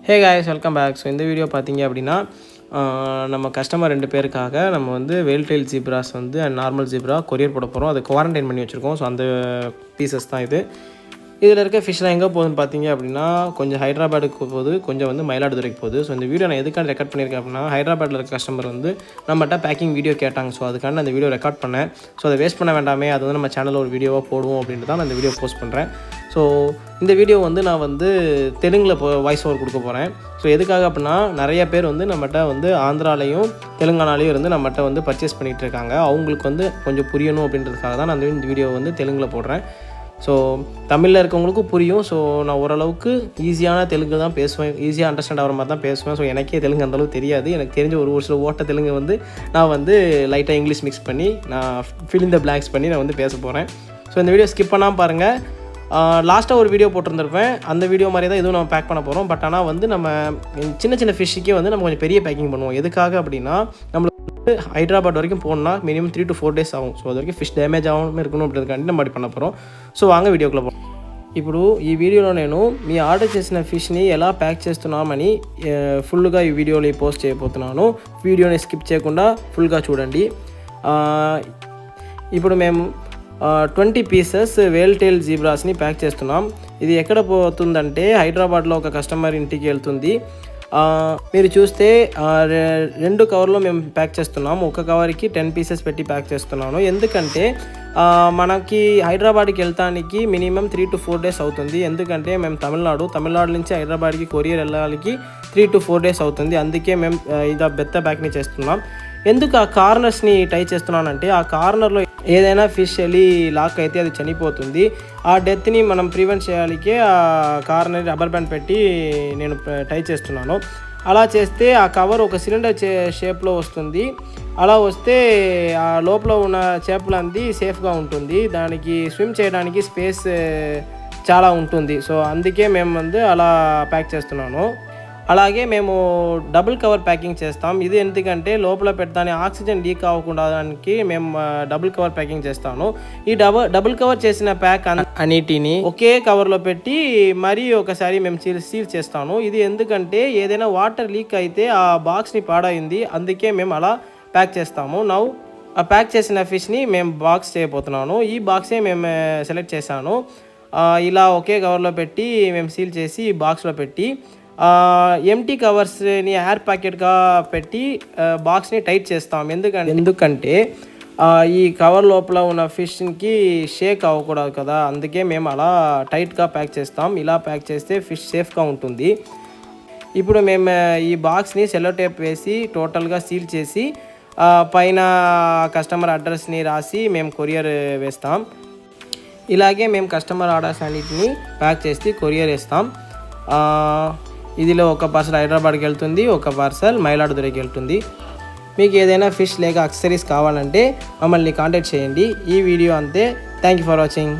ஹே guys, welcome back. So இந்த video பார்த்தீங்க அப்படின்னா நம்ம கஸ்டமர் 2 பேருக்காக நம்ம வந்து வேல்டெயில் ஜீப்ராஸ் வந்து அண்ட் நார்மல் ஜீப்ரா கொரியர் போட போகிறோம். அது குவாரண்டைன் பண்ணி வச்சுருக்கோம். ஸோ அந்த பீசஸ் தான் இது. இதில் இருக்க ஃபிஷ்லாம் எங்கே போகுதுன்னு பார்த்தீங்க அப்படின்னா கொஞ்சம் ஹைதராபாத்துக்கு போகுது, கொஞ்சம் வந்து மயிலாடுதுறைக்கு போகுது. ஸோ இந்த வீடியோ நான் எதுக்காக ரெக்கார்ட் பண்ணியிருக்கேன் அப்படின்னா ஹைதராபாத்தில் இருக்க கஸ்டமர் வந்து நம்மகிட்ட பேக்கிங் வீடியோ கேட்டாங்க. ஸோ அதுக்கான அந்த வீடியோ ரெக்கார்ட் பண்ணேன். ஸோ அதை வேஸ்ட் பண்ண வேண்டாமே, அது வந்து நம்ம சேனலில் ஒரு வீடியோவாக போடுவோம் அப்படின்ட்டு தான் நான் இந்த வீடியோ போஸ்ட் பண்ணுறேன். ஸோ இந்த வீடியோ வந்து நான் வந்து தெலுங்கில் வாய்ஸ் ஓவர் கொடுக்க போகிறேன். ஸோ எதுக்காக அப்படின்னா நிறைய பேர் வந்து நம்மகிட்ட வந்து ஆந்திராலையும் தெலுங்கானாலையும் இருந்து நம்மகிட்ட வந்து பர்ச்சேஸ் பண்ணிகிட்டு இருக்காங்க. அவங்களுக்கு வந்து கொஞ்சம் புரியணும் அப்படின்றதுக்காக தான் நான் இந்த வீடியோ வந்து தெலுங்கில் போடுறேன். ஸோ தமிழில் இருக்கவங்களுக்கும் புரியும். ஸோ நான் ஓரளவுக்கு ஈஸியான தெலுங்கு தான் பேசுவேன், ஈஸியாக அண்டர்ஸ்டாண்ட் ஆகிற மாதிரி தான் பேசுவேன். ஸோ எனக்கே தெலுங்கு அந்தளவுக்கு தெரியாது. எனக்கு தெரிஞ்ச ஒரு சில ஓட்ட தெலுங்கு வந்து நான் வந்து லைட்டாக இங்கிலீஷ் மிக்ஸ் பண்ணி நான் ஃபில் இன் த பிளாங்க்ஸ் பண்ணி நான் வந்து பேச போகிறேன். ஸோ இந்த வீடியோ ஸ்கிப் பண்ணாமல் பாருங்கள். லாஸ்ட்டாக ஒரு வீடியோ போட்டிருந்திருப்பேன். அந்த வீடியோ மாதிரி தான் இதுவும் நம்ம பேக் பண்ண போகிறோம். பட் ஆனால் வந்து நம்ம சின்ன சின்ன ஃபிஷ்ஷுக்கே வந்து நம்ம கொஞ்சம் பெரிய பேக்கிங் பண்ணுவோம். எதுக்காக அப்படின்னா நம்மளுக்கு హైదరాబాద్ వరకు పోనా మినిమం 3 to 4 days ఆகும். సో అదరికి ఫిష్ డ్యామేజ్ అవ్వడం இருக்கணும் அப்படின்றதுக்காண்டி நம்ம பண்ண போகிறோம். సో వాంగ వీడియోకి పోదాం. ఇప్పుడు ఈ వీడియోలో నేను మీ ఆర్డర్ చేసిన ఫిష్ని ఎలా ప్యాక్ చేస్తున్నామని ఫుల్గా ఈ వీడియోని పోస్ట్ చేయబోతున్నాను. వీడియోని స్కిప్ చేయకుండా ఫుల్గా చూడండి. ఇప్పుడు మేము 20 పీసెస్ వేల్టెయిల్ జీబ్రాస్ని ప్యాక్ చేస్తున్నాం. ఇది ఎక్కడ పోతుందంటే హైదరాబాద్లో ఒక కస్టమర్ ఇంటికి వెళ్తుంది. మీరు చూస్తే 2 కవర్లో మేము ప్యాక్ చేస్తున్నాము. ఒక కవర్కి 10 పీసెస్ పెట్టి ప్యాక్ చేస్తున్నాను. ఎందుకంటే మనకి హైదరాబాద్కి వెళ్తానికి మినిమం 3 to 4 days అవుతుంది. ఎందుకంటే మేము తమిళనాడు నుంచి హైదరాబాద్కి కొరియర్ వెళ్ళడానికి 3 to 4 days అవుతుంది. అందుకే మేము ఇది పెద్ద ప్యాక్ని చేస్తున్నాం. ఎందుకు ఆ కార్నర్స్ని టై చేస్తున్నానంటే ఆ కార్నర్లో ఏదైనా ఫిష్ వెళ్ళి లాక్ అయితే అది చనిపోతుంది. ఆ డెత్ని మనం ప్రివెంట్ చేయాలికే ఆ కార్నర్ రబ్బర్ బ్యాండ్ పెట్టి నేను టై చేస్తున్నాను. అలా చేస్తే ఆ కవర్ ఒక సిలిండర్ షేప్లో వస్తుంది. అలా వస్తే ఆ లోపల ఉన్న చేపలంది సేఫ్గా ఉంటుంది. దానికి స్విమ్ చేయడానికి స్పేస్ చాలా ఉంటుంది. సో అందుకే మేము வந்து అలా ప్యాక్ చేస్తున్నాను. అలాగే మేము డబుల్ కవర్ ప్యాకింగ్ చేస్తాం. ఇది ఎందుకంటే లోపల పెట్టడానికి ఆక్సిజన్ లీక్ అవ్వకుండానికి మేము డబుల్ కవర్ ప్యాకింగ్ చేస్తాను. ఈ డబుల్ కవర్ చేసిన ప్యాక్ అన్నిటిని ఒకే కవర్లో పెట్టి మరీ ఒకసారి మేము సీల్ చేస్తాను. ఇది ఎందుకంటే ఏదైనా వాటర్ లీక్ అయితే ఆ బాక్స్ని పాడైంది, అందుకే మేము అలా ప్యాక్ చేస్తాము. ఆ ప్యాక్ చేసిన ఫిష్ని మేము బాక్స్ చేయబోతున్నాను. ఈ బాక్సే మేము సెలెక్ట్ చేశాను. ఇలా ఒకే కవర్లో పెట్టి మేము సీల్ చేసి బాక్స్లో పెట్టి ఎంటీ కవర్స్ని ఎయిర్ ప్యాకెట్గా పెట్టి బాక్స్ని టైట్ చేస్తాం. ఎందుకంటే ఈ కవర్ లోపల ఉన్న ఫిష్కి షేక్ అవ్వకూడదు కదా, అందుకే మేము అలా టైట్గా ప్యాక్ చేస్తాం. ఇలా ప్యాక్ చేస్తే ఫిష్ సేఫ్గా ఉంటుంది. ఇప్పుడు మేము ఈ బాక్స్ని సెలో టేప్ వేసి టోటల్గా సీల్ చేసి పైన కస్టమర్ అడ్రస్ని రాసి మేము కొరియర్ వేస్తాం. ఇలాగే మేము కస్టమర్ ఆర్డర్స్ అన్నిటిని ప్యాక్ చేసి కొరియర్ వేస్తాం. ఇదిలో ఒక పార్సల్ హైదరాబాద్కి వెళ్తుంది, ఒక పార్సల్ మయిలాడుదురైకి వెళ్తుంది. మీకు ఏదైనా ఫిష్ లేక అక్సెసరీస్ కావాలంటే మమ్మల్ని కాంటాక్ట్ చేయండి. ఈ వీడియో అంతే. Thank you for watching.